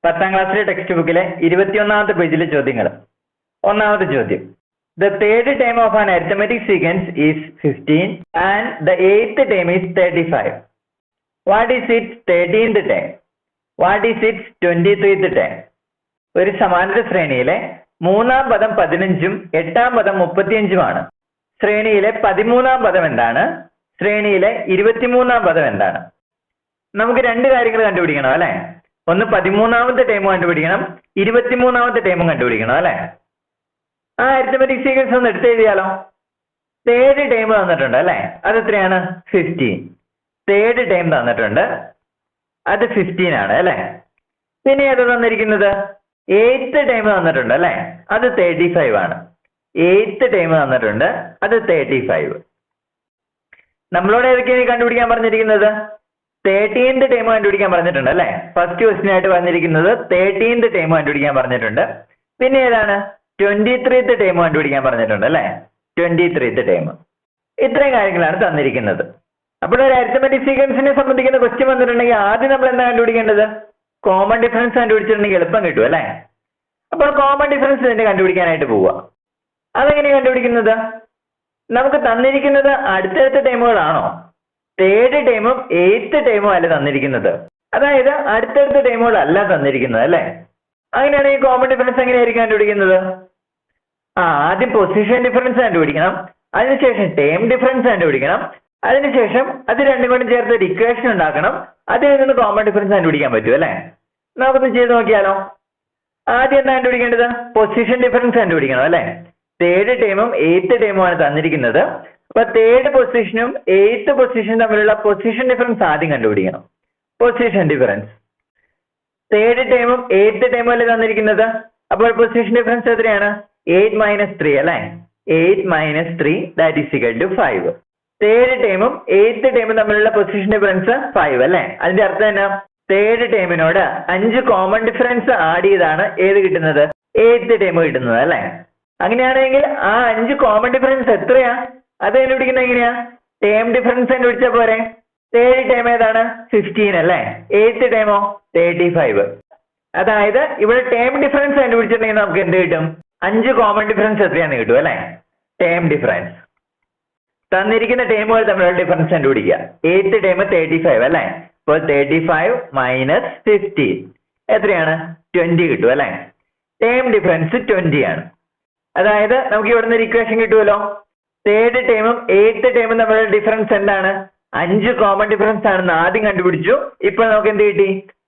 10ാം ക്ലാസ്സിലെ ടെക്സ്റ്റ് ബുക്കിലെ 21ാമത്തെ പേജിലെ ചോദ്യങ്ങൾ. ഒന്നാമത്തെ ചോദ്യം, the third term of an arithmetic sequence is 15 and the eighth term is 35. What is its 13th term? What is its 23rd term? ഒരു സമാന്തര ശ്രേണിയിലെ മൂന്നാം പദം 15ഉം എട്ടാം പദം 35ഉമാണ്. ശ്രേണിയിലെ 13ാം പദം എന്താണ്? ശ്രേണിയിലെ 23ാം പദം എന്താണ്? നമുക്ക് രണ്ട് കാര്യങ്ങൾ കണ്ടുപിടിക്കണം അല്ലെ. ഒന്ന് 13ാമത്തെ ടേം കണ്ടുപിടിക്കണം, 23ാമത്തെ ടേമും കണ്ടുപിടിക്കണം അല്ലെ. ആ അരിത്തമെറ്റിക് സീക്വൻസ് ഒന്ന് എടുത്ത് എഴുതിയാലോ. തേർഡ് ടേം തന്നിട്ടുണ്ട് അല്ലെ, അത് എത്രയാണ്? 15. തേർഡ് ടേം തന്നിട്ടുണ്ട്, അത് 15 ആണ് അല്ലെ. പിന്നെ ഏത് തന്നിരിക്കുന്നത്? 8th ടേം തന്നിട്ടുണ്ട് അല്ലെ, അത് 35 ആണ്. 8th ടേം തന്നിട്ടുണ്ട്, അത് 35. നമ്മളോട് ഏതൊക്കെയാണ് കണ്ടുപിടിക്കാൻ പറഞ്ഞിരിക്കുന്നത്? 13th ടേം കണ്ടുപിടിക്കാൻ പറഞ്ഞിട്ടുണ്ട് അല്ലെ. ഫസ്റ്റ് ക്വസ്റ്റ്യൻ ആയിട്ട് പറഞ്ഞിരിക്കുന്നത് 13th ടേം കണ്ടുപിടിക്കാൻ പറഞ്ഞിട്ടുണ്ട്. പിന്നെ ഏതാണ്? 23rd ടേം കണ്ടുപിടിക്കാൻ പറഞ്ഞിട്ടുണ്ട് അല്ലെ. 23rd term. ഇത്രയും കാര്യങ്ങളാണ് തന്നിരിക്കുന്നത്. അപ്പോൾ ഒരു അരിത്തമെറ്റിക് സീക്വൻസിനെ സംബന്ധിക്കുന്ന ക്വസ്റ്റ്യൻ വന്നിട്ടുണ്ടെങ്കിൽ ആദ്യം നമ്മൾ എന്താ കണ്ടുപിടിക്കേണ്ടത്? കോമൺ ഡിഫറൻസ് കണ്ടുപിടിച്ചിട്ടുണ്ടെങ്കിൽ എളുപ്പം കിട്ടും അല്ലെ. അപ്പോൾ കോമൺ ഡിഫറൻസ് തന്നെ കണ്ടുപിടിക്കാനായിട്ട് പോവുക. അതെങ്ങനെയാണ് കണ്ടുപിടിക്കുന്നത്? നമുക്ക് തന്നിരിക്കുന്നത് അടുത്തടുത്ത ടേമുകളാണോ? തേർഡ് ടേമും 8th ടേമും അല്ല തന്നിരിക്കുന്നത്, അതായത് അടുത്തടുത്ത ടേമുകളല്ല തന്നിരിക്കുന്നത് അല്ലെ. അങ്ങനെയാണെങ്കിൽ കോമൺ ഡിഫറൻസ് എങ്ങനെയായിരിക്കും കണ്ടുപിടിക്കുന്നത്? ആദ്യം പൊസിഷൻ ഡിഫറൻസ് കണ്ടുപിടിക്കണം, അതിനുശേഷം ടേം ഡിഫറൻസ് കണ്ടുപിടിക്കണം, അതിനുശേഷം അത് രണ്ടും കൂടി ചേർത്ത് ഒരു ഇക്വേഷൻ ഉണ്ടാക്കണം, അതിൽ നിന്ന് കോമൺ ഡിഫറൻസ് കണ്ടുപിടിക്കാൻ പറ്റും അല്ലെ. നമുക്കൊന്ന് ചെയ്ത് നോക്കിയാലോ. ആദ്യം എന്താ കണ്ടുപിടിക്കേണ്ടത്? പൊസിഷൻ ഡിഫറൻസ് കണ്ടുപിടിക്കണം അല്ലെ. തേർഡ് ടേമും 8th ടേമും ആണ് തന്നിരിക്കുന്നത്. അപ്പൊ തേർഡ് പൊസിഷനും 8th പൊസിഷനും തമ്മിലുള്ള പൊസിഷൻ ഡിഫറൻസ് ആദ്യം കണ്ടുപിടിക്കണം. പൊസിഷൻ ഡിഫറൻസ് തേർഡ് ടേമും 8th ടേമും അല്ലേ തന്നിരിക്കുന്നത്. അപ്പോൾ പൊസിഷൻ ഡിഫറൻസ് എത്രയാണ്? 8 - 3 അല്ലെ. 8 - 3 that is equal to 5. Third ടേമും 8th ടേമും തമ്മിലുള്ള പൊസിഷൻ ഡിഫറൻസ് 5 അല്ലെ. അതിന്റെ അർത്ഥം എന്നാ? തേർഡ് ടേമിനോട് 5 കോമൺ ഡിഫറൻസ് ആഡ് ചെയ്താണ് ഏത് കിട്ടുന്നത്? 8th ടേം കിട്ടുന്നത് അല്ലെ. അങ്ങനെയാണെങ്കിൽ ആ 5 കോമൺ ഡിഫറൻസ് എത്രയാ? അത് കണ്ടുപിടിക്കുന്നത് എങ്ങനെയാ? ടേം ഡിഫറൻസ് കണ്ടുപിടിച്ചാൽ പോരെ. തേർഡ് ടേം ഏതാണ്? 15 അല്ലെ. 8th ടേമോ? 35. അതായത് ഇവിടെ ടേം ഡിഫറൻസ് കണ്ടുപിടിച്ചിട്ടുണ്ടെങ്കിൽ നമുക്ക് എന്ത് കിട്ടും? 5 കോമൺ ഡിഫറൻസ് എത്രയാന്ന് കിട്ടും അല്ലെ. ടേം ഡിഫറൻസ് തന്നിരിക്കുന്ന ടേമുകൾ തമ്മിലുള്ള ഡിഫറൻസ് കണ്ടുപിടിക്കുക. 8th ടേം 35 അല്ലെ. അപ്പോൾ 35 - 15 എത്രയാണ്? 20 കിട്ടും അല്ലെ. ടേം ഡിഫറൻസ് 20 ആണ്. അതായത് നമുക്ക് ഇവിടെ നിന്ന് ഒരു ഇക്വേഷൻ കിട്ടുമല്ലോ. തേർഡ് ടേമും 8th ടേമും തമ്മിലുള്ള ഡിഫറൻസ് എന്താണ്? 5 കോമൺ ഡിഫറൻസ് ആണെന്ന് ആദ്യം കണ്ടുപിടിച്ചു. ഇപ്പോൾ നമുക്ക് എന്ത് കിട്ടി?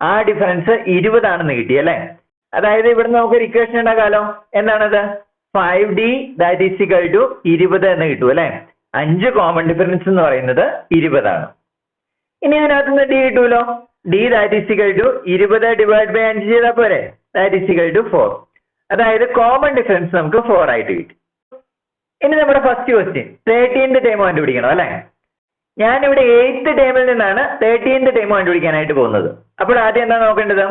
ആ ഡിഫറൻസ് 20 ആണെന്ന് കിട്ടി അല്ലെ. അതായത് ഇവിടെ നമുക്ക് ഒരു ഇക്വേഷൻ ഉണ്ടാക്കാലോ. എന്താണത്? 5d that is equal to 20 എന്ന് കിട്ടും അല്ലെ. 5 കോമൺ ഡിഫറൻസ് എന്ന് പറയുന്നത് 20 ആണ്. ഇനി ഇതിനകത്ത് നിന്ന് d കിട്ടുമല്ലോ. d that is equal to 20 divide by 5 ചെയ്താൽ പോരെ. That is equal to 4. അതായത് കോമൺ ഡിഫറൻസ് നമുക്ക് 4 ആയിട്ട് കിട്ടി. ഇനി നമ്മുടെ ഫസ്റ്റ് ക്വസ്റ്റ്യൻ 13th ടേം കണ്ടുപിടിക്കണം അല്ലെ. ഞാനിവിടെ 8th ടേമിൽ നിന്നാണ് 13th ടേം കണ്ടുപിടിക്കാനായിട്ട് പോകുന്നത്. അപ്പോൾ ആദ്യം എന്താ നോക്കേണ്ടത്?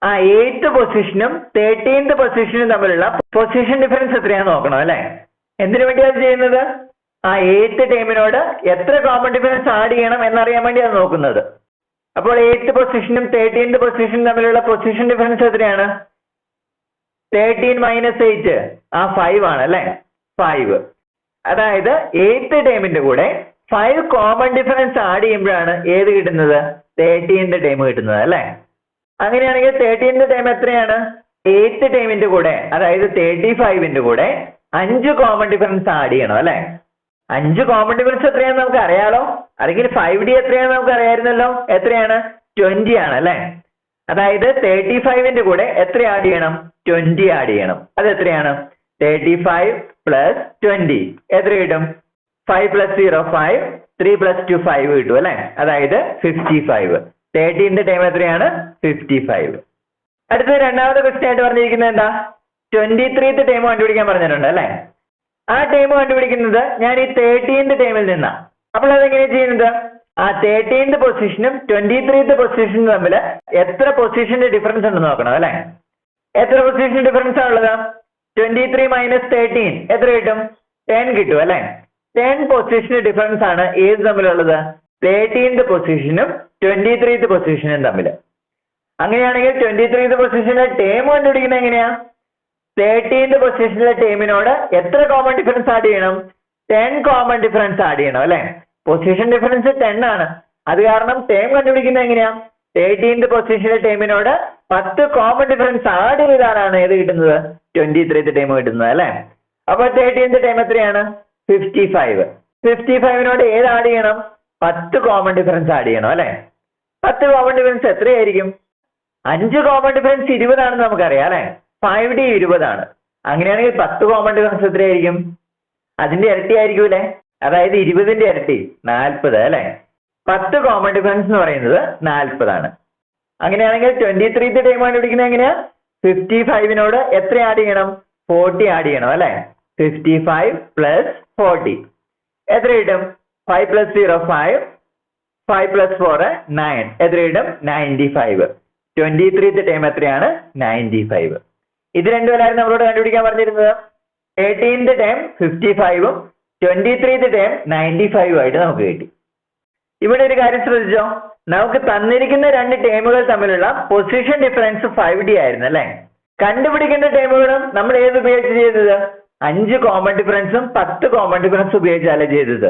8th പൊസിഷനും 13th പൊസിഷനും തമ്മിലുള്ള പൊസിഷൻ ഡിഫറൻസ് എത്രയാണെന്ന് നോക്കണം അല്ലെ. എന്തിനു വേണ്ടിയാണ് ചെയ്യുന്നത്? 8th ടേമിനോട് എത്ര കോമൺ ഡിഫറൻസ് ആഡ് ചെയ്യണം എന്നറിയാൻ വേണ്ടിയാണ് നോക്കുന്നത്. അപ്പോൾ 8th പൊസിഷനും 13th പൊസിഷനും തമ്മിലുള്ള പൊസിഷൻ ഡിഫറൻസ് എത്രയാണ്? 13 - 8 5 ആണ് അല്ലെ. 5. അതായത് 8th ടേമിന്റെ കൂടെ 5 കോമൺ ഡിഫറൻസ് ആഡ് ചെയ്യുമ്പോഴാണ് ഏത് കിട്ടുന്നത്? 13th ടേം കിട്ടുന്നത് അല്ലെ. അങ്ങനെയാണെങ്കിൽ 13th ടേം എത്രയാണ്? 8th ടേമിന്റെ കൂടെ, അതായത് 35ന്റെ കൂടെ 5 കോമൺ ഡിഫറൻസ് ആഡ് ചെയ്യണം അല്ലെ. 5 കോമൺ ഡിഫറൻസ് എത്രയാണെന്ന് നമുക്ക് അറിയാലോ. അല്ലെങ്കിൽ 5d എത്രയാണെന്ന് നമുക്ക് അറിയായിരുന്നല്ലോ. എത്രയാണ്? 20 ആണ് അല്ലെ. അതായത് 35ന്റെ കൂടെ എത്ര ആഡ് ചെയ്യണം? 20 ആഡ് ചെയ്യണം. അത് എത്രയാണ്? 35 + 20 എത്ര കിട്ടും? 5 + 0 5, 3 + 2 5 കിട്ടും അല്ലെ. അതായത് 55. 13th ടേം എത്രയാണ്? 55. അടുത്ത രണ്ടാമത്തെ ക്വസ്റ്റ്യൻ ആയിട്ട് പറഞ്ഞിരിക്കുന്നത് എന്താ? 23rd ടേം കണ്ടുപിടിക്കാൻ പറഞ്ഞിട്ടുണ്ട് അല്ലെ. ആ ടേം കണ്ടുപിടിക്കുന്നത് ഞാൻ ഈ 13th ടേമിൽ നിന്നാണ്. അപ്പോൾ അതെങ്ങനെയാണ് ചെയ്യുന്നത്? 13th പൊസിഷനും 23rd പൊസിഷനും തമ്മിൽ എത്ര പൊസിഷന്റെ ഡിഫറൻസ് ഉണ്ടെന്ന് നോക്കണം അല്ലെ. എത്ര പൊസിഷൻ ഡിഫറൻസ് ആണുള്ളത്? 23 - 13 എത്ര കിട്ടും? 10 കിട്ടും അല്ലെ. 10 പൊസിഷൻ ഡിഫറൻസ് ആണ് ഏത് തമ്മിലുള്ളത്? 13th പൊസിഷനും 23rd പൊസിഷനും തമ്മിൽ. അങ്ങനെയാണെങ്കിൽ 23th പൊസിഷനിലെ ടേം കണ്ടുപിടിക്കുന്നത് എങ്ങനെയാ? 13th പൊസിഷനിലെ ടേമിനോട് എത്ര കോമൺ ഡിഫറൻസ് ആഡ് ചെയ്യണം? 10 കോമൺ ഡിഫറൻസ് ആഡ് ചെയ്യണം അല്ലെ? പൊസിഷൻ ഡിഫറൻസ് 10 ആണ്. അത് കാരണം ടേം കണ്ടുപിടിക്കുന്നത് എങ്ങനെയാ? 13th പൊസിഷനിലെ ടേമിനോട് 10 കോമൺ ഡിഫറൻസ് ആഡ് ചെയ്താലാണ് ഏത് കിട്ടുന്നത്? 23th ടേം കിട്ടുന്നത് അല്ലെ? അപ്പൊ 13th ടേം എത്രയാണ്? 55. 55നോട് ഏത് ആഡ് ചെയ്യണം? 10 കോമൺ ഡിഫറൻസ് ആഡ് ചെയ്യണം അല്ലെ? 10 കോമൺ ഡിഫറൻസ് എത്രയായിരിക്കും? 5 കോമൺ ഡിഫറൻസ് 20 ആണെന്ന് നമുക്കറിയാം അല്ലെ? 5D 20 ആണ്. അങ്ങനെയാണെങ്കിൽ 10 കോമൺ ഡിഫറൻസ് എത്രയായിരിക്കും? അതിന്റെ ഇരട്ടി ആയിരിക്കൂലേ? അതായത് 20ന്റെ ഇരട്ടി 40 അല്ലെ? 10 കോമൺ ഡിഫറൻസ് എന്ന് പറയുന്നത് 40 ആണ്. അങ്ങനെയാണെങ്കിൽ 23th ടൈം കണ്ടുപിടിക്കുന്നത് എങ്ങനെയാ? 55നോട് എത്ര ആഡ് ചെയ്യണം? 40 ആഡ് ചെയ്യണം അല്ലെ? 55 പ്ലസ് 40 എത്ര കിട്ടും? 5 പ്ലസ് 0 5, 5 പ്ലസ് 4 9 എത്ര കിട്ടും? 95. 23th ടൈം എത്രയാണ്? 95. ഇത് രണ്ടുപേരായിരുന്നു നമ്മളോട് കണ്ടുപിടിക്കാൻ പറഞ്ഞിരുന്നത്. 13th ടൈം 55ഉം 23th ടൈം 95 ആയിട്ട് നമുക്ക് കിട്ടി. ഇവിടെ ഒരു കാര്യം ശ്രദ്ധിച്ചോ, നമുക്ക് തന്നിരിക്കുന്ന രണ്ട് ടേമുകൾ തമ്മിലുള്ള പൊസിഷൻ ഡിഫറൻസ് 5D ആയിരുന്നു അല്ലെ? കണ്ടുപിടിക്കേണ്ട ടേമുകളും നമ്മൾ ഏത് ഉപയോഗിച്ച് ചെയ്തത്? 5 കോമൺ ഡിഫറൻസും 10 കോമൺ ഡിഫറൻസ് ഉപയോഗിച്ചല്ല ചെയ്തത്.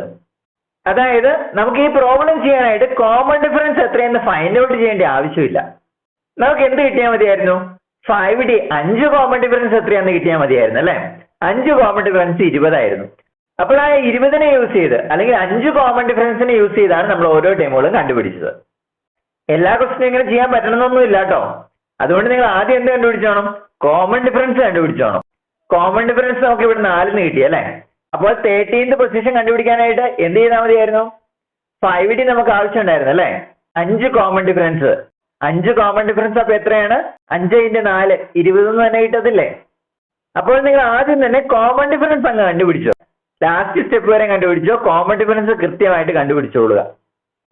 അതായത് നമുക്ക് ഈ പ്രോബ്ലം ചെയ്യാനായിട്ട് കോമൺ ഡിഫറൻസ് എത്രയെന്ന് ഫൈൻഡ് ഔട്ട് ചെയ്യേണ്ട ആവശ്യമില്ല. നമുക്ക് എന്ത് കിട്ടിയാൽ മതിയായിരുന്നു? 5D 5 കോമൺ ഡിഫറൻസ് എത്രയാന്ന് കിട്ടിയാൽ മതിയായിരുന്നു അല്ലെ? 5 കോമൺ ഡിഫറൻസ് 20 ആയിരുന്നു. അപ്പോൾ ആ 20നെ യൂസ് ചെയ്ത് അല്ലെങ്കിൽ 5 കോമൺ ഡിഫറൻസിനെ യൂസ് ചെയ്താണ് നമ്മൾ ഓരോ ടേമുകളും കണ്ടുപിടിച്ചത്. എല്ലാ ക്വസ്റ്റിനും ഇങ്ങനെ ചെയ്യാൻ പറ്റണമെന്നൊന്നും ഇല്ല കേട്ടോ. അതുകൊണ്ട് നിങ്ങൾ ആദ്യം എന്ത് കണ്ടുപിടിച്ചോണം? കോമൺ ഡിഫറൻസ് കണ്ടുപിടിച്ചോണം. കോമൺ ഡിഫറൻസ് നമുക്ക് ഇവിടെ 4 കിട്ടി അല്ലെ? അപ്പോൾ 13th പൊസിഷൻ കണ്ടുപിടിക്കാനായിട്ട് എന്ത് ചെയ്താൽ മതിയായിരുന്നു? 5D നമുക്ക് ആവശ്യം ഉണ്ടായിരുന്നു അല്ലെ? 5 കോമൺ ഡിഫറൻസ് 5 കോമൺ ഡിഫറൻസ് അപ്പൊ എത്രയാണ്? 5 × 4 20 തന്നെ കിട്ടത്തില്ലേ? അപ്പോൾ നിങ്ങൾ ആദ്യം തന്നെ കോമൺ ഡിഫറൻസ് അങ്ങ് കണ്ടുപിടിച്ചോ. ലാസ്റ്റ് സ്റ്റെപ്പ് വരെ കണ്ടുപിടിച്ചോ. കോമൺ ഡിഫറൻസ് കൃത്യമായിട്ട് കണ്ടുപിടിച്ചോളുക.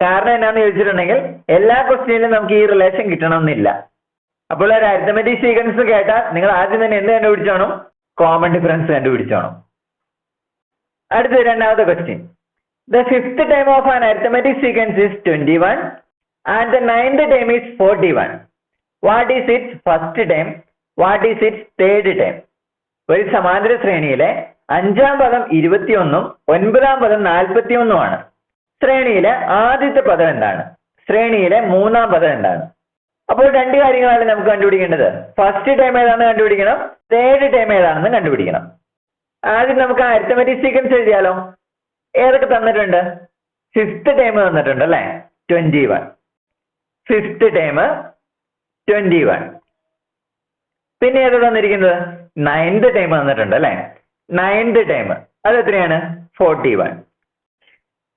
കാരണം എന്നാന്ന് ചോദിച്ചിട്ടുണ്ടെങ്കിൽ എല്ലാ ക്വസ്റ്റ്യനിലും നമുക്ക് ഈ റിലേഷൻ കിട്ടണമെന്നില്ല. അപ്പോൾ ഒരു അരിത്തമെറ്റിക് സീക്വൻസ് കേട്ടാൽ നിങ്ങൾ ആദ്യം തന്നെ എന്ത് കണ്ടുപിടിച്ചോണം? Common difference കണ്ടുപിടിച്ചോണം. അടുത്ത രണ്ടാമത്തെ question. The fifth term of an arithmetic sequence is 21 and the ninth term is 41. What is its first term? What is its third term? ഒരു സമാന്തര ശ്രേണിയിലെ 5ാം പദം 21ഉം 9ാം പദം 41ഉം ആണ്. ശ്രേണിയിലെ ആദ്യത്തെ പദം എന്താണ്? ശ്രേണിയിലെ 3ാം പദം എന്താണ്? അപ്പോൾ രണ്ട് കാര്യങ്ങളാണ് നമുക്ക് കണ്ടുപിടിക്കേണ്ടത്. ഫസ്റ്റ് ടൈം ഏതാണെന്ന് കണ്ടുപിടിക്കണം, തേർഡ് ടൈം ഏതാണെന്ന് കണ്ടുപിടിക്കണം. ആദ്യം നമുക്ക് അരിത്തമെറ്റിക് സീക്വൻസ് എഴുതിയാലോ. ഏതൊക്കെ തന്നിട്ടുണ്ട്? ഫിഫ്ത്ത് ടൈം തന്നിട്ടുണ്ട് അല്ലെ? 21. Fifth time 21. പിന്നെ ഏത് തന്നിരിക്കുന്നത്? 9th ടൈം തന്നിട്ടുണ്ട് അല്ലെ? 9th ടൈം അത് എത്രയാണ്? 41.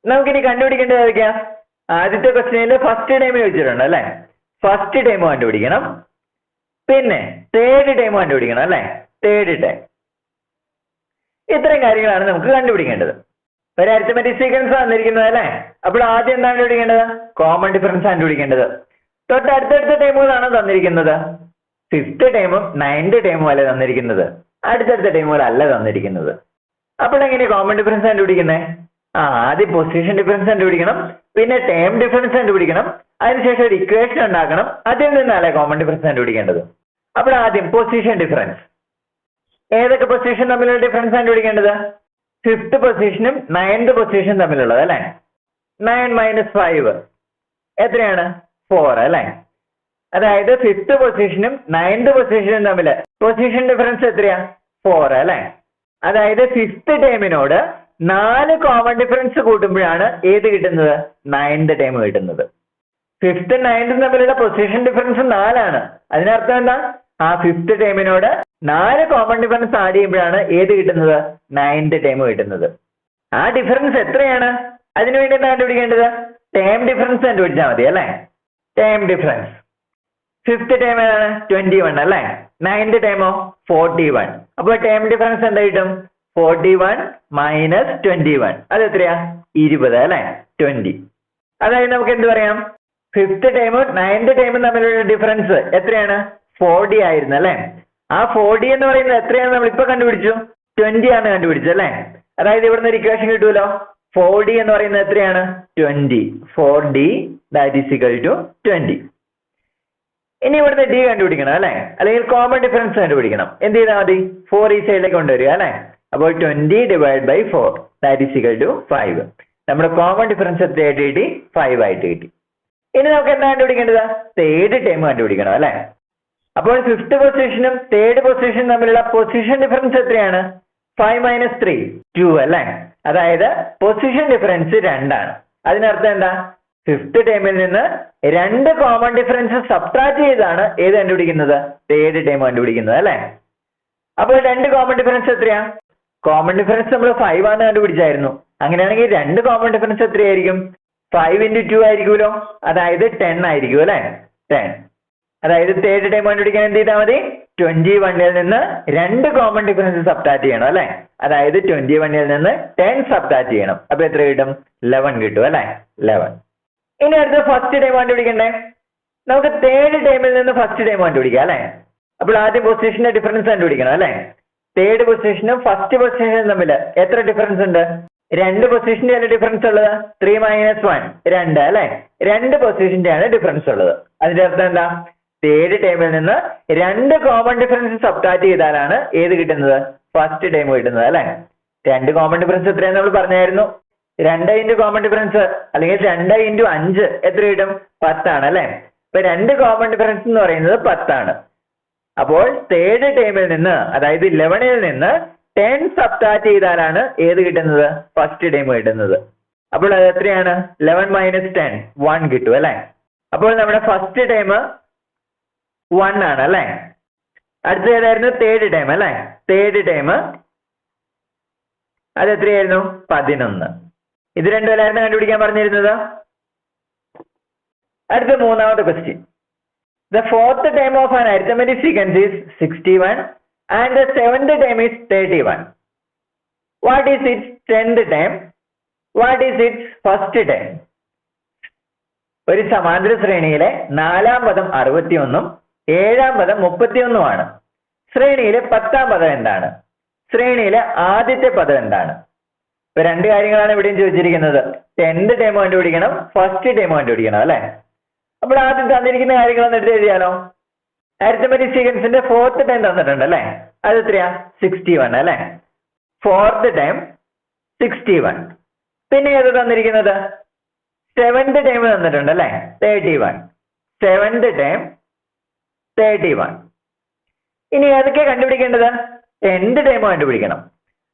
നമുക്കിനി കണ്ടുപിടിക്കേണ്ടത് ഏതൊക്കെയാ? ആദ്യത്തെ ക്വസ്റ്റ്യനിൽ ഫസ്റ്റ് ടൈം ചോദിച്ചിട്ടുണ്ട് അല്ലെ? ഫസ്റ്റ് ടൈം കണ്ടുപിടിക്കണം. പിന്നെ തേർഡ് ടൈം കണ്ടുപിടിക്കണം അല്ലെ? Third time. ഇത്രയും കാര്യങ്ങളാണ് നമുക്ക് കണ്ടുപിടിക്കേണ്ടത്. ഒരു അരിത്തമെറ്റിക് സീക്വൻസ് തന്നിരിക്കുന്നത് അല്ലെ? അപ്പോൾ ആദ്യം എന്താണ് കണ്ടുപിടിക്കേണ്ടത്? കോമൺ ഡിഫറൻസ് കണ്ടുപിടിക്കേണ്ടത്. തൊട്ട് അടുത്തടുത്ത ടൈമുകളാണ് തന്നിരിക്കുന്നത്. ഫിഫ്ത്ത് ടൈമും 9th ടൈമും അല്ല തന്നിരിക്കുന്നത്, അടുത്തടുത്ത ടൈമുകൾ അല്ല തന്നിരിക്കുന്നത്. അപ്പോൾ എങ്ങനെ കോമൺ ഡിഫറൻസ് കണ്ടുപിടിക്കുന്നത്? ആദ്യം പൊസിഷൻ ഡിഫറൻസ് കണ്ടുപിടിക്കണം, പിന്നെ ടേം ഡിഫറൻസ് കണ്ടുപിടിക്കണം, അതിനുശേഷം ഒരു ഇക്വേഷൻ ഉണ്ടാക്കണം, അതിൽ നിന്നല്ലേ കോമൺ ഡിഫറൻസ് കണ്ടുപിടിക്കേണ്ടത്. അപ്പോൾ ആദ്യം പൊസിഷൻ ഡിഫറൻസ്. ഏതൊക്കെ പൊസിഷൻ തമ്മിലുള്ള ഡിഫറൻസ് കണ്ടുപിടിക്കേണ്ടത്? ഫിഫ്ത്ത് പൊസിഷനും 9th പൊസിഷൻ തമ്മിലുള്ളത് അല്ലെ? 9 - 5 എത്രയാണ്? 4 അല്ലെ? അതായത് ഫിഫ്ത്ത് പൊസിഷനും 9th പൊസിഷനും തമ്മിൽ പൊസിഷൻ ഡിഫറൻസ് എത്രയാ? 4 അല്ലെ? അതായത് ഫിഫ്ത്ത് ടൈമിനോട് 4 കോമൺ ഡിഫറൻസ് കൂട്ടുമ്പോഴാണ് ഏത് കിട്ടുന്നത്? 9th ടൈം കിട്ടുന്നത്. ഫിഫ്ത്ത് 9th തമ്മിലുള്ള പൊസിഷൻ ഡിഫറൻസ് 4 ആണ്. അതിനർത്ഥം എന്താ? ആ ഫിഫ്ത്ത് ടൈമിനോട് 4 കോമൺ ഡിഫറൻസ് ആഡ് ചെയ്യുമ്പോഴാണ് ഏത് കിട്ടുന്നത്? 9th ടൈം കിട്ടുന്നത്. ആ ഡിഫറൻസ് എത്രയാണ്? അതിനുവേണ്ടി എന്താ കണ്ടുപിടിക്കേണ്ടത്? ടേം ഡിഫറൻസ് കണ്ടുപിടിച്ചാൽ മതി അല്ലെ? Term difference. ഫിഫ്ത്ത് ടൈം ഏതാണ്? 21 അല്ലെ? 9th ടൈമോ 41. അപ്പോൾ ടേം ഡിഫറൻസ് എന്താ കിട്ടും? 41 - 21 അത് എത്രയാ? 20 അല്ലെ? 20. അതായത് നമുക്ക് എന്ത് പറയാം? ഫിഫ്ത്ത് ടൈമും 9th ടൈമും തമ്മിലുള്ള ഡിഫറൻസ് എത്രയാണ്? 4D ആയിരുന്നു അല്ലെ? ആ 4D എന്ന് പറയുന്നത് എത്രയാണ്? നമ്മൾ ഇപ്പൊ കണ്ടുപിടിച്ചു 20 ആണ് കണ്ടുപിടിച്ചത് അല്ലെ? അതായത് ഇവിടുന്ന് ഒരു ഇക്വേഷൻ കിട്ടുമല്ലോ. 4D എന്ന് പറയുന്നത് എത്രയാണ്? 20. 4D that is equal to 20. ഇനി ഇവിടുന്ന് ഡി കണ്ടുപിടിക്കണം അല്ലെ, അല്ലെങ്കിൽ കോമൺ ഡിഫറൻസ് കണ്ടുപിടിക്കണം. എന്ത് ചെയ്താൽ മതി? 4 ഈ സൈഡിലേക്ക് കൊണ്ടുവരിക അല്ലെ. അപ്പോൾ 20 divide by 4 that is equal to 5. നമ്മുടെ കോമൺ ഡിഫറൻസ് എത്രയായിട്ട് കിട്ടി? 5 ആയിട്ട് കിട്ടി. ഇനി നമുക്ക് എന്താ കണ്ടുപിടിക്കേണ്ടത്? തേർഡ് ടൈം കണ്ടുപിടിക്കണം അല്ലെ. അപ്പോൾ ഫിഫ്ത് പൊസിഷനും തേർഡ് പൊസിഷനും തമ്മിലുള്ള പൊസിഷൻ ഡിഫറൻസ് എത്രയാണ്? 5 - 3 2 അല്ലെ. അതായത് പൊസിഷൻ ഡിഫറൻസ് 2 ആണ്. അതിനർത്ഥം എന്താ? ഫിഫ്ത് ടൈമിൽ നിന്ന് 2 കോമൺ ഡിഫറൻസ് സബ്ട്രാക്ട് ചെയ്താണ് ഏത് കണ്ടുപിടിക്കുന്നത്? തേർഡ് ടൈം കണ്ടുപിടിക്കുന്നത് അല്ലെ. അപ്പോൾ 2 കോമൺ ഡിഫറൻസ് എത്രയാ? കോമൺ ഡിഫറൻസ് നമ്മൾ 5 ആണ് കണ്ടുപിടിച്ചായിരുന്നു. അങ്ങനെയാണെങ്കിൽ 2 കോമൺ ഡിഫറൻസ് എത്രയായിരിക്കും? 5 × 2 ആയിരിക്കുമല്ലോ. അതായത് 10 ആയിരിക്കും അല്ലെ. 10. അതായത് തേർഡ് ടൈം കണ്ടുപിടിക്കാൻ എന്ത് ചെയ്താൽ മതി? 21ൽ നിന്ന് 2 കോമൺ ഡിഫറൻസ് സബ്ട്രാക്ട് ചെയ്യണം അല്ലെ. അതായത് 21ൽ നിന്ന് 10 സബ്ട്രാക്ട് ചെയ്യണം. അപ്പൊ എത്ര കിട്ടും? 11 കിട്ടും അല്ലെ. 11. ഇനി അടുത്ത ഫസ്റ്റ് ടൈം കണ്ടുപിടിക്കണ്ടേ? നമുക്ക് തേർഡ് ടൈമിൽ നിന്ന് ഫസ്റ്റ് ടൈം കണ്ടുപിടിക്കാം അല്ലെ. അപ്പോൾ ആദ്യം പൊസിഷന്റെ ഡിഫറൻസ് കണ്ടുപിടിക്കണം അല്ലെ. തേർഡ് പൊസിഷനും ഫസ്റ്റ് പൊസിഷനും തമ്മിൽ എത്ര ഡിഫറൻസ് ഉണ്ട്? 2 പൊസിഷന്റെ അല്ല ഡിഫറൻസ് ഉള്ളത്? 3 - 1 2 അല്ലെ. 2 പൊസിഷന്റെ ആണ് ഡിഫറൻസ് ഉള്ളത്. അതിന്റെ അർത്ഥം എന്താ? തേർഡ് ടൈമിൽ നിന്ന് 2 കോമൺ ഡിഫറൻസ് സബ്ട്രാക്ട് ചെയ്താലാണ് ഏത് കിട്ടുന്നത്? ഫസ്റ്റ് ടൈം കിട്ടുന്നത് അല്ലെ. 2 കോമൺ ഡിഫറൻസ് എത്രയാന്ന് നമ്മൾ പറഞ്ഞായിരുന്നു. 2 × കോമൺ ഡിഫറൻസ് അല്ലെങ്കിൽ 2 × 5 എത്ര കിട്ടും? 10 ആണ് അല്ലെ. ഇപ്പൊ 2 കോമൺ ഡിഫറൻസ് എന്ന് പറയുന്നത് 10 ആണ്. അപ്പോൾ തേർഡ് ടൈമിൽ നിന്ന് അതായത് 11ൽ നിന്ന് 10 സബ്ട്രാക്ട് ചെയ്താലാണ് ഏത് കിട്ടുന്നത്? ഫസ്റ്റ് ടൈം കിട്ടുന്നത്. അപ്പോൾ അത് എത്രയാണ്? 11 - 10 1 കിട്ടും അല്ലെ. അപ്പോൾ നമ്മുടെ ഫസ്റ്റ് ടൈം 1 ആണ് അല്ലെ. അടുത്ത ഏതായിരുന്നു? തേർഡ് ടൈം അല്ലെ. തേർഡ് ടൈം അത് എത്രയായിരുന്നു? 11. ഇത് രണ്ടുമല്ലായിരുന്നു കണ്ടുപിടിക്കാൻ പറഞ്ഞിരുന്നത്. അടുത്ത മൂന്നാമത്തെ question. The fourth time of an arithmetic sequence is 61 and the seventh time is 31. What is its 10th time? What is its first time? ഒരു സമാന്തര ശ്രേണിയിലെ 4ാം പദം 61ഉം 7ാം പദം 31ഉമാണ്. ശ്രേണിയിലെ 10ാം പദം എന്താണ്? ശ്രേണിയിലെ ആദ്യത്തെ പദം എന്താണ്? ഇപ്പൊ 2 കാര്യങ്ങളാണ് ഇവിടെയും ചോദിച്ചിരിക്കുന്നത്. 10th ടൈം കണ്ടുപിടിക്കണം, ഫസ്റ്റ് ടൈം കണ്ടുപിടിക്കണം അല്ലെ. അപ്പോൾ ആദ്യം തന്നിരിക്കുന്ന കാര്യങ്ങളൊന്നും എടുത്ത് എഴുതിയാലോ. അരിത്തമെറ്റിക് സീക്വൻസിന്റെ 4th ടൈം തന്നിട്ടുണ്ട് അല്ലെ. അത് എത്രയാ? 61 അല്ലെ. 4th time 61. പിന്നെ ഏത് തന്നിരിക്കുന്നത്? 7th ടൈം തന്നിട്ടുണ്ട് അല്ലെ. 31. 7th time 31. ഇനി ഏതൊക്കെ കണ്ടുപിടിക്കേണ്ടത്? 10th ടൈം കണ്ടുപിടിക്കണം.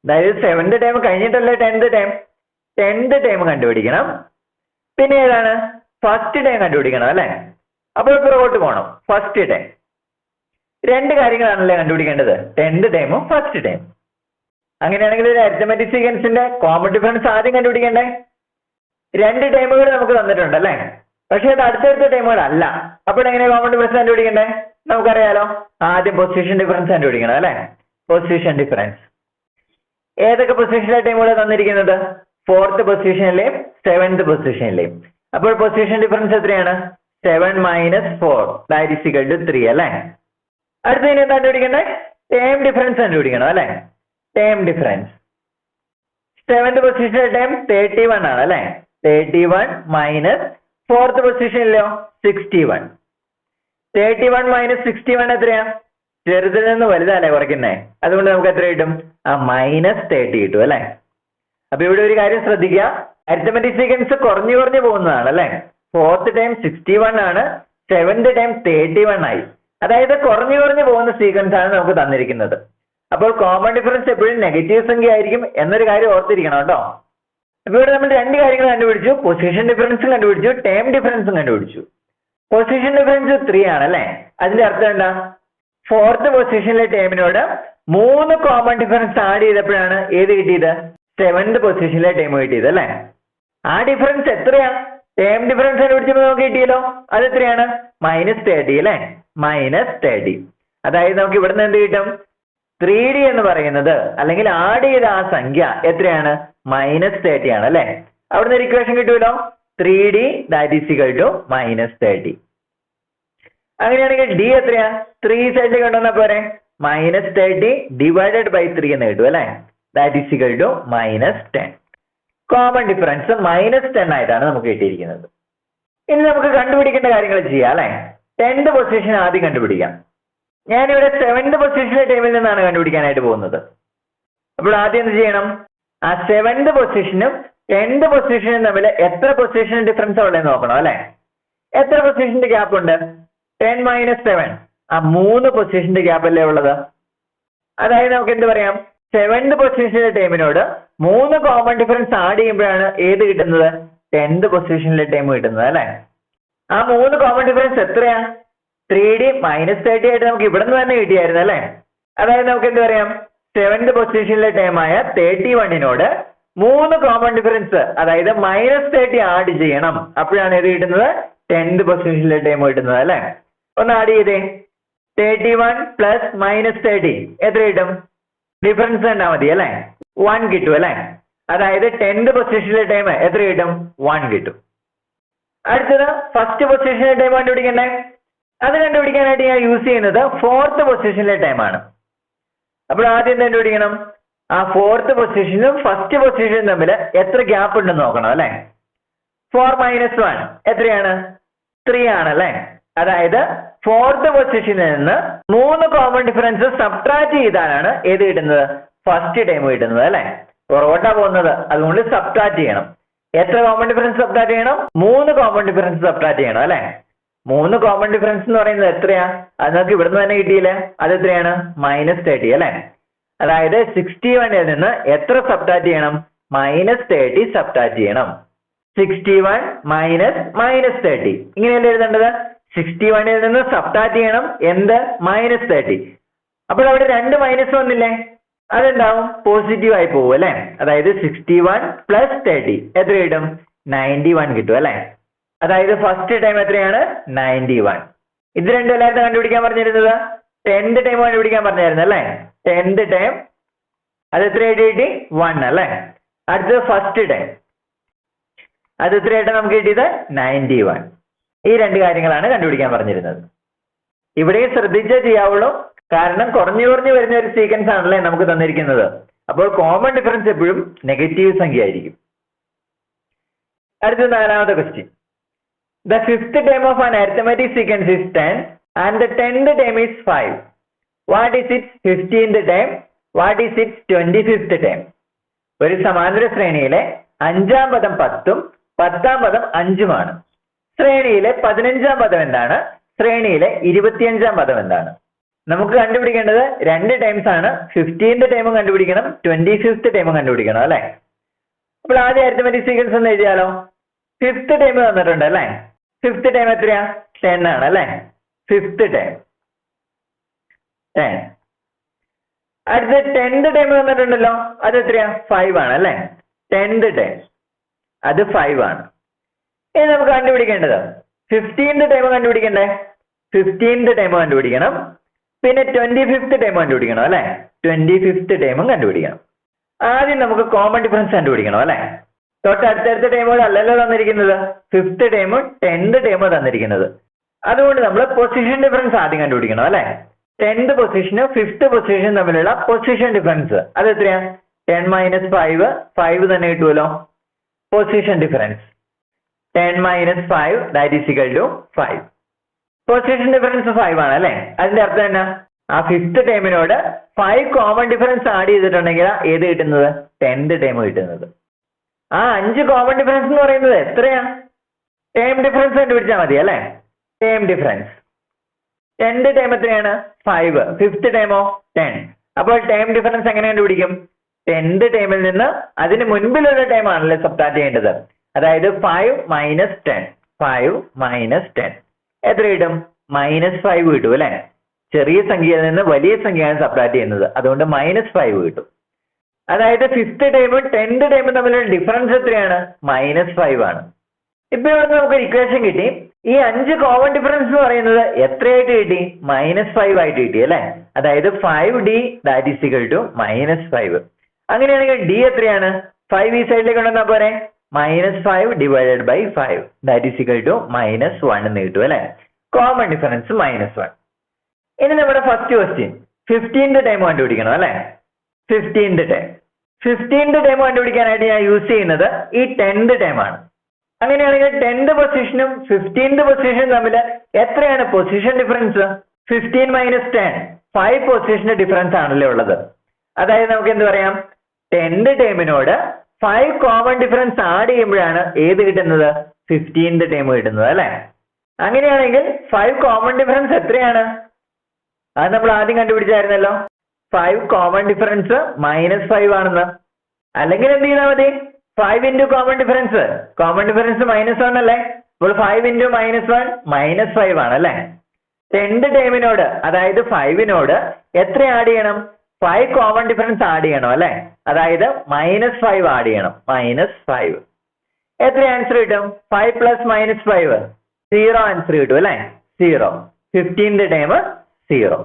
അതായത് 7th ടൈം കഴിഞ്ഞിട്ടല്ലേ 10th ടൈം. 10th ടൈം കണ്ടുപിടിക്കണം. പിന്നെ ഏതാണ്? ഫസ്റ്റ് ടൈം കണ്ടുപിടിക്കണം അല്ലെ. അപ്പോൾ പുറകോട്ട് പോകണം. First time. 2 കാര്യങ്ങളാണല്ലേ കണ്ടുപിടിക്കേണ്ടത്? 10th ടൈമും ഫസ്റ്റ് ടൈം. അങ്ങനെയാണെങ്കിൽ ഒരു അരിത്തമെറ്റിക് സീക്വൻസിന്റെ കോമൺ ഡിഫറൻസ് ആദ്യം കണ്ടുപിടിക്കണ്ടേ? 2 ടൈമുകൾ നമുക്ക് തന്നിട്ടുണ്ട് അല്ലെ. പക്ഷെ അത് അടുത്തടുത്ത ടൈമുകൾ അല്ല. അപ്പോൾ എങ്ങനെ കോമൺ ഡിഫറൻസ് കണ്ടുപിടിക്കണ്ടേ? നമുക്കറിയാലോ. ആദ്യം പൊസിഷൻ ഡിഫറൻസ് കണ്ടുപിടിക്കണം അല്ലെ. Position difference. ഏതൊക്കെ പൊസിഷനിലെ ടൈമുകൾ തന്നിരിക്കുന്നത്? 4th പൊസിഷനിലെയും 7th പൊസിഷനിലെയും. അപ്പോൾ പൊസിഷൻ ഡിഫറൻസ് എത്രയാണ്? 7 - 4 ദാറ്റ് ഈസ് ഈക്വൽ ടു 3 അല്ലെ. അടുത്തതിന് എന്താ കണ്ടുപിടിക്കണ്ടേ? ടൈം ഡിഫറൻസ് കണ്ടുപിടിക്കണം അല്ലെ. Time difference. 7th പൊസിഷനിലെ ടൈം 31 ആണ് അല്ലെ. 31 - 4th പൊസിഷനിലോ 61. 31 - 61 എത്രയാ? ചെറുതിൽ നിന്ന് വലുതല്ലേ കുറയ്ക്കുന്നേ. അതുകൊണ്ട് നമുക്ക് എത്ര കിട്ടും? -30 കിട്ടും അല്ലെ. അപ്പൊ ഇവിടെ ഒരു കാര്യം ശ്രദ്ധിക്കുക. അരിത്തമെറ്റിക് സീക്വൻസ് കുറഞ്ഞു പോകുന്നതാണ് അല്ലെ. 4th ടൈം 61 ആണ്, 7th ടൈം 31 ആയി. അതായത് കുറഞ്ഞു പോകുന്ന സീക്വൻസ് ആണ് നമുക്ക് തന്നിരിക്കുന്നത്. അപ്പോൾ കോമൺ ഡിഫറൻസ് എപ്പോഴും നെഗറ്റീവ് സംഖ്യ ആയിരിക്കും എന്നൊരു കാര്യം ഓർത്തിരിക്കണം കേട്ടോ. അപ്പൊ ഇവിടെ നമ്മൾ 2 കാര്യങ്ങൾ കണ്ടുപിടിച്ചു. പൊസിഷൻ ഡിഫറൻസും കണ്ടുപിടിച്ചു, ടൈം ഡിഫറൻസും കണ്ടുപിടിച്ചു. പൊസിഷൻ ഡിഫറൻസ് 3 ആണ് അല്ലെ. അതിന്റെ അർത്ഥം എന്താ? 4th പൊസിഷനിലെ ടൈമിനോട് 3 കോമൺ ഡിഫറൻസ് ആഡ് ചെയ്തപ്പോഴാണ് ഏത് കിട്ടിയത്? 7th പൊസിഷനിലെ ടൈം കിട്ടിയത് അല്ലെ. ആ ഡിഫറൻസ് എത്രയാ? ടൈം ഡിഫറൻസ് കണ്ടുപിടിച്ചപ്പോൾ നമുക്ക് കിട്ടിയല്ലോ. അത് എത്രയാണ്? -30 അല്ലെ. -30. അതായത് നമുക്ക് ഇവിടുന്ന് എന്ത് കിട്ടും? 3D എന്ന് പറയുന്നത് അല്ലെങ്കിൽ ആഡ് ചെയ്ത ആ സംഖ്യ എത്രയാണ്? -30 ആണ് അല്ലെ. അവിടുന്ന് ഒരു ഇക്വേഷൻ കിട്ടുമല്ലോ. 3D that is equal to -30. അങ്ങനെയാണെങ്കിൽ ഡി എത്രയാ? 3 സൈഡിലേക്ക് കൊണ്ടുവന്നാൽ പോരെ. -30 ഡിവൈഡഡ് ബൈ 3 എന്ന് കിട്ടും അല്ലെ. That is equal to -10. Common difference -10 ആയിട്ടാണ് നമുക്ക് കിട്ടിയിരിക്കുന്നത്. ഇനി നമുക്ക് കണ്ടുപിടിക്കേണ്ട കാര്യങ്ങൾ ചെയ്യാം അല്ലെ. 10th പൊസിഷൻ ആദ്യം കണ്ടുപിടിക്കാം. ഞാനിവിടെ 7th പൊസിഷനിലെ ടൈമിൽ നിന്നാണ് കണ്ടുപിടിക്കാനായിട്ട് പോകുന്നത്. അപ്പോൾ ആദ്യം എന്ത് ചെയ്യണം? ആ 7th പൊസിഷനും 10th പൊസിഷനും തമ്മിൽ എത്ര പൊസിഷൻ ഡിഫറൻസ് ഉള്ളതെന്ന് നോക്കണം അല്ലെ. എത്ര പൊസിഷന്റെ ഗ്യാപ്പ് ഉണ്ട്? 10 - 7. ആ 3 പൊസിഷന്റെ ഗ്യാപ്പ് അല്ലേ ഉള്ളത്. അതായത് നമുക്ക് എന്ത് പറയാം? 7th പൊസിഷനിലെ ടൈമിനോട് 3 കോമൺ ഡിഫറൻസ് ആഡ് ചെയ്യുമ്പോഴാണ് ഏത് കിട്ടുന്നത്? 10th പൊസിഷനിലെ ടൈം കിട്ടുന്നത് അല്ലെ. ആ 3 കോമൺ ഡിഫറൻസ് എത്രയാ? 3D - 30 ആയിട്ട് നമുക്ക് ഇവിടെ നിന്ന് തന്നെ കിട്ടിയായിരുന്നു അല്ലെ. അതായത് നമുക്ക് എന്ത് പറയാം? 7th പൊസിഷനിലെ ടൈമായ 31നോട് 3 കോമൺ ഡിഫറൻസ് അതായത് -30 ആഡ് ചെയ്യണം. അപ്പോഴാണ് ഏത് കിട്ടുന്നത്? 10th പൊസിഷനിലെ ടൈം കിട്ടുന്നത് അല്ലെ. ഒന്ന് ആഡ് ചെയ്തേ. 31 + -30 എത്ര കിട്ടും? ഡിഫറൻസ് കണ്ടാൽ മതി അല്ലെ. 1 കിട്ടും അല്ലെ. അതായത് 10th പൊസിഷനിലെ ടൈം എത്ര കിട്ടും? 1 കിട്ടും. അടുത്തത് ഫസ്റ്റ് പൊസിഷനിലെ ടൈം കണ്ടുപിടിക്കണ്ടേ? അത് കണ്ടുപിടിക്കാനായിട്ട് ഞാൻ യൂസ് ചെയ്യുന്നത് 4th പൊസിഷനിലെ ടൈമാണ്. അപ്പോൾ ആദ്യം കണ്ടുപിടിക്കണം ആ 4th പൊസിഷനും ഫസ്റ്റ് പൊസിഷനും തമ്മിൽ എത്ര ഗ്യാപ്പ് ഉണ്ടെന്ന് നോക്കണം അല്ലെ. 4 - 1 എത്രയാണ്? 3 ആണല്ലേ. അതായത് 4th പൊസിഷനിൽ നിന്ന് 3 കോമൺ ഡിഫറൻസ് സബ്ട്രാക്ട് ചെയ്താലാണ് ഏത് കിട്ടുന്നത്? ഫസ്റ്റ് ടൈം കിട്ടുന്നത് അല്ലെ. പുറകോട്ടാ പോകുന്നത്, അതുകൊണ്ട് സബ്ട്രാക്ട് ചെയ്യണം. എത്ര കോമൺ ഡിഫറൻസ് സബ്ട്രാക്ട് ചെയ്യണം? 3 കോമൺ ഡിഫറൻസ് സബ്ട്രാക്ട് ചെയ്യണം അല്ലെ. 3 കോമൺ ഡിഫറൻസ് എന്ന് പറയുന്നത് എത്രയാ? അത് നമുക്ക് ഇവിടുന്ന് തന്നെ കിട്ടിയില്ലേ. അത് എത്രയാണ്? -30 അല്ലെ. അതായത് 61ൽ നിന്ന് എത്ര സബ്ട്രാക്ട് ചെയ്യണം? -30 സബ്ട്രാക്ട് ചെയ്യണം. 61 - -30 ഇങ്ങനെയല്ലേ എഴുതേണ്ടത്. 61ൽ നിന്ന് സബ്ട്രാക്ട് ചെയ്യണം എന്ത്? -30. അപ്പോൾ അവിടെ 2 മൈനസ് വന്നില്ലേ. അതെന്താവും? പോസിറ്റീവ് ആയി പോകും അല്ലെ. അതായത് 61 + 30 എത്ര കിട്ടും? 91 കിട്ടും അല്ലെ. അതായത് ഫസ്റ്റ് ടൈം എത്രയാണ്? 91. ഇത് രണ്ടും എല്ലാവരും കണ്ടുപിടിക്കാൻ പറഞ്ഞിരുന്നത് 10th ടൈം കണ്ടുപിടിക്കാൻ പറഞ്ഞായിരുന്നു അല്ലെ. 10th ടൈം അത് എത്രയായിട്ട് കിട്ടി? 1 അല്ലെ. അടുത്തത് ഫസ്റ്റ് ടൈം അത് എത്രയായിട്ട് നമുക്ക് കിട്ടിയത്? 91. ഈ രണ്ട് കാര്യങ്ങളാണ് കണ്ടുപിടിക്കാൻ പറഞ്ഞിരുന്നത്. ഇവിടെയും ശ്രദ്ധിച്ചേ ചെയ്യാവുള്ളൂ, കാരണം കുറഞ്ഞു വരുന്ന ഒരു സീക്വൻസ് ആണല്ലേ നമുക്ക് തന്നിരിക്കുന്നത്. അപ്പോൾ കോമൺ ഡിഫറൻസ് എപ്പോഴും നെഗറ്റീവ് സംഖ്യ ആയിരിക്കും. അടുത്ത 4ാമത്തെ question. The 5th term of an arithmetic sequence is 10 and the 10th term is 5. What is its 15th term? What is its 25th term? ഒരു സമാന്തര ശ്രേണിയിലെ 5ാം പദം 10ഉം 10ാം പദം 5ഉമാണ്. ശ്രേണിയിലെ 15ാം പദം എന്താണ്? ശ്രേണിയിലെ 25ാം പദം എന്താണ്? നമുക്ക് കണ്ടുപിടിക്കേണ്ടത് 2 ടൈംസ് ആണ്. 15th ടൈമും കണ്ടുപിടിക്കണം, 25th ടൈമും കണ്ടുപിടിക്കണം അല്ലെ. അപ്പോൾ ആദ്യം അരിത്മെറ്റിക് സീക്വൻസ് ഒന്ന് എഴുതിയാലോ. 5th ടൈം തന്നിട്ടുണ്ട് അല്ലെ. 5th ടൈം എത്രയാ? 10 ആണ് അല്ലെ. 5th time 10. അടുത്ത 10th ടൈം തന്നിട്ടുണ്ടല്ലോ, അത് എത്രയാ? 5 ആണ് അല്ലെ. 10th ടൈം അത് 5 ആണ്. ഇനി നമുക്ക് കണ്ടുപിടിക്കേണ്ടത് 15th ടൈം കണ്ടുപിടിക്കണ്ടേ. 15th ടൈം കണ്ടുപിടിക്കണം, പിന്നെ 25th ടൈം കണ്ടുപിടിക്കണം അല്ലെ. 25th ടൈമും കണ്ടുപിടിക്കണം. ആദ്യം നമുക്ക് കോമൺ ഡിഫറൻസ് കണ്ടുപിടിക്കണം അല്ലെ. തൊട്ടടുത്തടുത്ത ടൈമുകൾ അല്ലല്ലോ തന്നിരിക്കുന്നത്. 5th ടൈമും 10th ടൈമും തന്നിരിക്കുന്നത്. അതുകൊണ്ട് നമ്മൾ പൊസിഷൻ ഡിഫറൻസ് ആദ്യം കണ്ടുപിടിക്കണം അല്ലെ. 10th പൊസിഷനും 5th പൊസിഷനും തമ്മിലുള്ള പൊസിഷൻ ഡിഫറൻസ് അത് എത്രയാ? 10 - 5 തന്നെ കിട്ടുമല്ലോ. Position difference 10 - 5 that is equal to 5. Position difference 5 ആണ് അല്ലെ. അതിന്റെ അർത്ഥം എന്നാ? ആ 5th ടൈമിനോട് 5 കോമൺ ഡിഫറൻസ് ആഡ് ചെയ്തിട്ടുണ്ടെങ്കിൽ ഏത് കിട്ടുന്നത്? 10th ടൈം കിട്ടുന്നത്. ആ 5 കോമൺ ഡിഫറൻസ് എന്ന് പറയുന്നത് എത്രയാ? ടൈം ഡിഫറൻസ് കണ്ടുപിടിച്ചാൽ മതി അല്ലെ. ടൈം ഡിഫറൻസ് 10th ടൈം എത്രയാണ്? 5. 5th ടൈമോ? 10. അപ്പോൾ ടൈം ഡിഫറൻസ് എങ്ങനെ കണ്ടുപിടിക്കും? 10th ടൈമിൽ നിന്ന് അതിന് മുൻപിലുള്ള ടൈം ആണല്ലേ സബ്ട്രാക്ട് ചെയ്യേണ്ടത്. അതായത് 5 - 10. 5 - 10 എത്ര കിട്ടും? -5 കിട്ടും അല്ലെ. ചെറിയ സംഖ്യയിൽ നിന്ന് വലിയ സംഖ്യയാണ് സബ്ട്രാക്ട് ചെയ്യുന്നത്, അതുകൊണ്ട് -5 കിട്ടും. അതായത് 5th ടൈമും 10th ടൈമും തമ്മിലുള്ള ഡിഫറൻസ് എത്രയാണ്? -5 ആണ്. ഇപ്പൊ ഇവിടെ നമുക്ക് ഒരു ഇക്വേഷൻ കിട്ടി. ഈ 5 കോമൺ ഡിഫറൻസ് എന്ന് പറയുന്നത് എത്രയായിട്ട് കിട്ടി? -5 ആയിട്ട് കിട്ടി അല്ലെ. അതായത് 5D that is equal to -5. അങ്ങനെയാണെങ്കിൽ D എത്രയാണ്? 5 ഈ സൈഡിലേക്ക് കൊണ്ടുവന്നാൽ പോരെ. -5 divided by 5 that is equal to -1 എന്ന് കിട്ടും അല്ലെ. Common difference -1. ഇനി നമ്മുടെ ഫസ്റ്റ് ക്വസ്റ്റ്യൻ 15th ടൈം കണ്ടുപിടിക്കണം അല്ലെ. 15th ടൈം കണ്ടുപിടിക്കാനായിട്ട് ഞാൻ യൂസ് ചെയ്യുന്നത് ഈ 10th ടൈം ആണ്. അങ്ങനെയാണെങ്കിൽ 10th പൊസിഷനും 15th പൊസിഷനും തമ്മിൽ എത്രയാണ് പൊസിഷൻ ഡിഫറൻസ്? 15 മൈനസ് 10, 5 പൊസിഷന്റെ ഡിഫറൻസ് ആണല്ലോ ഉള്ളത്. അതായത് നമുക്ക് എന്ത് പറയാം, 10th ടേമിനോട് 5 കോമൺ ഡിഫറൻസ് ആഡ് ചെയ്യുമ്പോഴാണ് ഏത് കിട്ടുന്നത്? 15th ടേം കിട്ടുന്നത് അല്ലെ? അങ്ങനെയാണെങ്കിൽ 5 കോമൺ ഡിഫറൻസ് എത്രയാണ്? അത് നമ്മൾ ആദ്യം കണ്ടുപിടിച്ചായിരുന്നല്ലോ. 5 കോമൺ ഡിഫറൻസ് -5 ആണെന്ന്. അല്ലെങ്കിൽ എന്ത് ചെയ്താൽ മതി? 5 ഇൻറ്റു കോമൺ ഡിഫറൻസ് -1 അല്ലേ? അപ്പോൾ 5 ഇൻറ്റു -1 -5 ആണ് അല്ലേ? 10th ടേമിനോട് അതായത് 5നോട് എത്ര ആഡ് ചെയ്യണം? 5 കോമൺ ഡിഫറൻസ് ആഡ് ചെയ്യണം അല്ലെ? അതായത് -5 ആഡ് ചെയ്യണം. -5 എത്ര ആൻസർ കിട്ടും? 5 പ്ലസ് -5 0 ആൻസർ കിട്ടും അല്ലെ? 0. 15th term 0.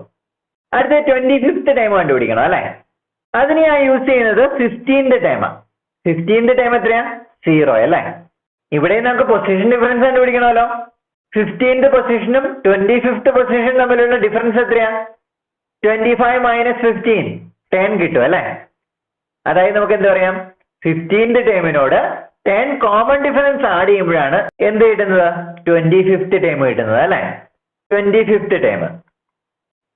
അടുത്ത 25th ടേം കണ്ടുപിടിക്കണം അല്ലെ? അതിന് ഞാൻ യൂസ് ചെയ്യുന്നത് 15th ടേമാണ്. 15th ടേം എത്രയാ? 0 അല്ലെ? ഇവിടെ നമുക്ക് പൊസിഷൻ ഡിഫറൻസ് കണ്ടുപിടിക്കണമല്ലോ. 15th പൊസിഷനും 25th പൊസിഷനും തമ്മിലുള്ള ഡിഫറൻസ് എത്രയാ? 25 മൈനസ് 15 10 കിട്ടും അല്ലെ? അതായത് നമുക്ക് എന്ത് പറയാം? 15th ടേമിനോട് 10 കോമൺ ഡിഫറൻസ് ആഡ് ചെയ്യുമ്പോഴാണ് എന്ത് കിട്ടുന്നത്? 25th ടേം കിട്ടുന്നത് അല്ലെ? 25th ടേം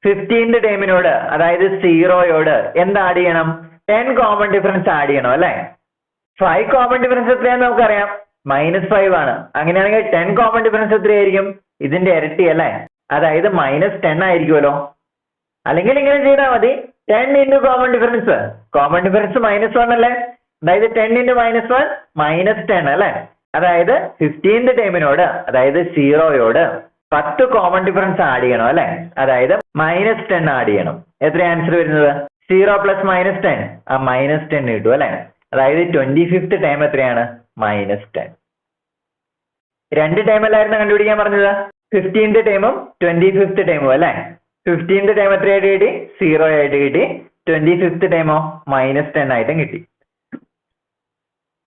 15th ടേമിനോട് അതായത് 0യോട് എന്ത് ആഡ് ചെയ്യണം? 10 കോമൺ ഡിഫറൻസ് ആഡ് ചെയ്യണം അല്ലെ? 5 കോമൺ ഡിഫറൻസ് എത്രയാന്ന് നമുക്കറിയാം, -5 ആണ്. അങ്ങനെയാണെങ്കിൽ 10 കോമൺ ഡിഫറൻസ് എത്രയായിരിക്കും? ഇതിന്റെ ഇരട്ടി അല്ലെ? അതായത് -10 ആയിരിക്കുമല്ലോ. അല്ലെങ്കിൽ ഇങ്ങനെ ചെയ്താൽ മതി, 10 ഇൻറ്റു കോമൺ ഡിഫറൻസ് -1 അല്ലേ? അതായത് 10 ഇൻറ്റു -1 -10 അല്ലെ? അതായത് 15th ടേമിനോട് അതായത് 0യോട് 10 കോമൺ ഡിഫറൻസ് ആഡ് ചെയ്യണം അല്ലെ? അതായത് -10 ആഡ് ചെയ്യണം. എത്ര ആൻസർ വരുന്നത്? 0 പ്ലസ് -10 -10 കിട്ടും അല്ലെ? അതായത് 25th ടൈം എത്രയാണ്? -10. 2 ടൈം അല്ലായിരുന്നു കണ്ടുപിടിക്കാൻ പറഞ്ഞത്? 15th ടൈമും 25th ടൈമും അല്ലെ? 15th ടൈം എത്രയായിട്ട് കിട്ടി? 0 ആയിട്ട് കിട്ടി. 25th ടൈമോ -10 ആയിട്ടും കിട്ടി.